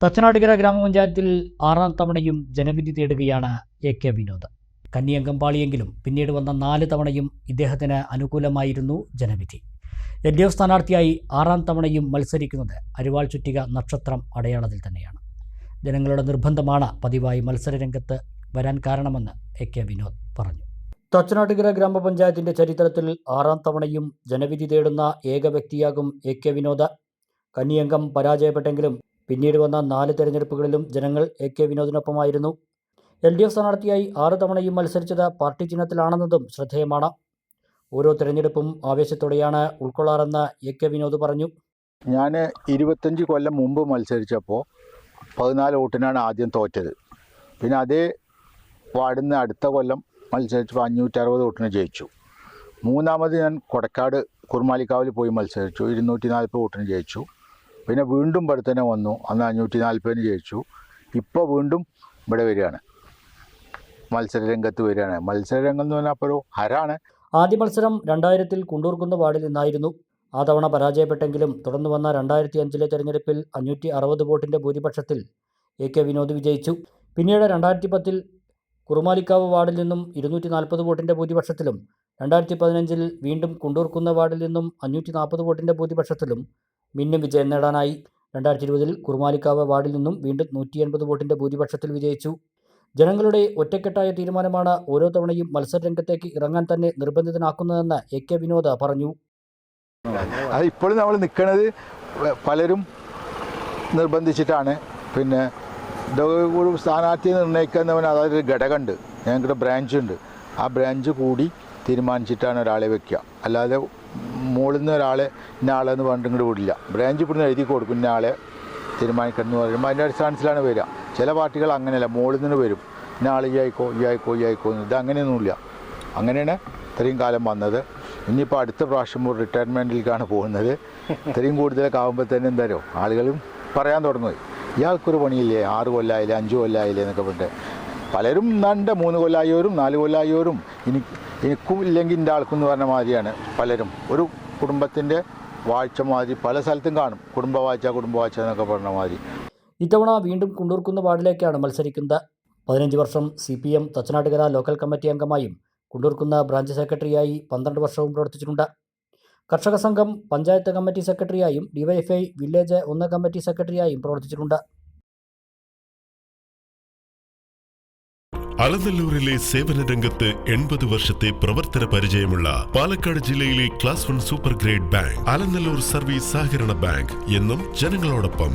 തച്ചനാട്ടുകര ഗ്രാമപഞ്ചായത്തിൽ 6ാം തവണയും ജനവിധി തേടുകയാണ് എ.കെ. വിനോദ്. കന്നിയംഗം പാളിയെങ്കിലും പിന്നീട് വന്ന 4 തവണയും ഇദ്ദേഹത്തിന് അനുകൂലമായിരുന്നു ജനവിധി. LDF സ്ഥാനാർത്ഥിയായി 6ാം തവണയും മത്സരിക്കുന്നത് അരിവാൾ ചുറ്റിക നക്ഷത്രം അടയാളത്തിൽ തന്നെയാണ്. ജനങ്ങളുടെ നിർബന്ധമാണ് പതിവായി മത്സരരംഗത്ത് വരാൻ കാരണമെന്ന് എ.കെ. വിനോദ് പറഞ്ഞു. തച്ചനാട്ടുകര ഗ്രാമപഞ്ചായത്തിൻ്റെ ചരിത്രത്തിൽ 6ാം തവണയും ജനവിധി തേടുന്ന ഏക വ്യക്തിയാകും എ.കെ. വിനോദ്. കന്നിയംഗം പരാജയപ്പെട്ടെങ്കിലും പിന്നീട് വന്ന 4 തെരഞ്ഞെടുപ്പുകളിലും ജനങ്ങൾ എ.കെ. വിനോദിനൊപ്പമായിരുന്നു. LDF സ്ഥാനാർത്ഥിയായി 6 തവണയും മത്സരിച്ചത് പാർട്ടി ചിഹ്നത്തിലാണെന്നതും ശ്രദ്ധേയമാണ്. ഓരോ തെരഞ്ഞെടുപ്പും ആവേശത്തോടെയാണ് ഉൾക്കൊള്ളാറെന്ന് എ.കെ. വിനോദ് പറഞ്ഞു. ഞാൻ 25 കൊല്ലം മുമ്പ് മത്സരിച്ചപ്പോൾ 14 വോട്ടിനാണ് ആദ്യം തോറ്റത്. പിന്നെ അതേ വാർഡിൽ നിന്ന് അടുത്ത കൊല്ലം മത്സരിച്ചപ്പോൾ 560 വോട്ടിന് ജയിച്ചു. മൂന്നാമത് ഞാൻ കൊടക്കാട് കുറുമാലിക്കാവിൽ പോയി മത്സരിച്ചു, 240 വോട്ടിന് ജയിച്ചു. പിന്നെ വീണ്ടും ഇവിടെ തന്നെ വന്നു, അന്ന് 540 ജയിച്ചു. ഇപ്പോൾ വീണ്ടും ഇവിടെ വരികയാണ്, മത്സരരംഗത്ത് വരികയാണ്. മത്സരരംഗം എന്ന് പറഞ്ഞാൽ അപ്പോൾ ഒരു ഹരാണ്. ആദ്യ മത്സരം 2000-ൽ കുണ്ടൂർകുന്ന് വാർഡിൽ നിന്നായിരുന്നു. ആ തവണ പരാജയപ്പെട്ടെങ്കിലും തുടർന്ന് വന്ന 2005-ലെ തെരഞ്ഞെടുപ്പിൽ 560 വോട്ടിൻ്റെ ഭൂരിപക്ഷത്തിൽ എ.കെ. വിനോദ് വിജയിച്ചു. പിന്നീട് 2010-ൽ കുറുമാലിക്കാവ് വാർഡിൽ നിന്നും 240 വോട്ടിൻ്റെ ഭൂരിപക്ഷത്തിലും 2015-ൽ വീണ്ടും കുണ്ടൂർകുന്ന് വാർഡിൽ നിന്നും 540 വോട്ടിൻ്റെ ഭൂരിപക്ഷത്തിലും മിന്നും വിജയം നേടാനായി. 2020-ൽ കുറുമാലിക്കാവ് വാർഡിൽ നിന്നും വീണ്ടും 180 വോട്ടിൻ്റെ ഭൂരിപക്ഷത്തിൽ വിജയിച്ചു. ജനങ്ങളുടെ ഒറ്റക്കെട്ടായ തീരുമാനമാണ് ഓരോ തവണയും മത്സരരംഗത്തേക്ക് ഇറങ്ങാൻ തന്നെ നിർബന്ധിതനാക്കുന്നതെന്ന് എ.കെ. വിനോദ് പറഞ്ഞു. അത് ഇപ്പോഴും നമ്മൾ നിൽക്കുന്നത് പലരും നിർബന്ധിച്ചിട്ടാണ്. പിന്നെ ഒരു സ്ഥാനാർത്ഥിയെ നിർണ്ണയിക്കുന്നവന് അതായത് ഘടകമുണ്ട്, ഞങ്ങളുടെ ബ്രാഞ്ചുണ്ട്. ആ ബ്രാഞ്ച് കൂടി തീരുമാനിച്ചിട്ടാണ് ഒരാളെ വെക്കുക. അല്ലാതെ മുകളിൽ നിന്ന് ഒരാളെ ഇന്ന ആളെന്ന് പറഞ്ഞിട്ട് ഇങ്ങോട്ട് വിടില്ല. ബ്രാഞ്ച് ഇവിടുന്ന് എഴുതി കൊടുക്കും ഇന്ന ആളെ തീരുമാനിക്കണം എന്ന് പറയുമ്പോൾ അതിൻ്റെ അടിസ്ഥാനത്തിലാണ് വരിക. ചില പാർട്ടികൾ അങ്ങനെയല്ല, മുകളിൽ നിന്ന് വരും ഇന്ന ആൾ ഈ ആയിക്കോ ഇത് അങ്ങനെയൊന്നുമില്ല. അങ്ങനെയാണ് ഇത്രയും കാലം വന്നത്. ഇനിയിപ്പോൾ അടുത്ത പ്രാവശ്യം റിട്ടയർമെൻറ്റിലേക്കാണ് പോകുന്നത്. ഇത്രയും കൂടുതലൊക്കെ ആകുമ്പോൾ തന്നെ എന്തായാലും ആളുകളും പറയാൻ തുടങ്ങും, ഇയാൾക്കൊരു പണിയില്ലേ, 6 കൊല്ലമായില്ലേ 5 കൊല്ലമായില്ലേ എന്നൊക്കെ പറഞ്ഞിട്ട്. പലരും 3 കൊല്ലമായവരും 4 കൊല്ലമായവരും എനിക്കും ഇല്ലെങ്കിൽ എൻ്റെ ആൾക്കും എന്ന് പറഞ്ഞ മാതിരിയാണ് പലരും. ഒരു കുടുംബത്തിൻ്റെ വാഴ്ച മാതിരി പല സ്ഥലത്തും കാണും, കുടുംബവാഴ്ച എന്നൊക്കെ പറഞ്ഞ മാതിരി. ഇത്തവണ വീണ്ടും കുണ്ടൂർകുന്ന് വാർഡിലേക്കാണ് മത്സരിക്കുന്നത്. 15 വർഷം CPM തച്ചനാട്ടുകര ലോക്കൽ കമ്മിറ്റി അംഗമായും കുണ്ടൂർകുന്ന് ബ്രാഞ്ച് സെക്രട്ടറിയായി 12 വർഷവും പ്രവർത്തിച്ചിട്ടുണ്ട്. കർഷക സംഘം പഞ്ചായത്ത് കമ്മിറ്റി സെക്രട്ടറിയായും DYFI വില്ലേജ് 1 കമ്മിറ്റി സെക്രട്ടറിയായും പ്രവർത്തിച്ചിട്ടുണ്ട്. അലനല്ലൂരിലെ സേവന രംഗത്ത് 80 വർഷത്തെ പ്രവർത്തന പരിചയമുള്ള പാലക്കാട് ജില്ലയിലെ class 1 super grade bank Alanallur service സഹകരണ ബാങ്ക് എന്നും ജനങ്ങളോടൊപ്പം.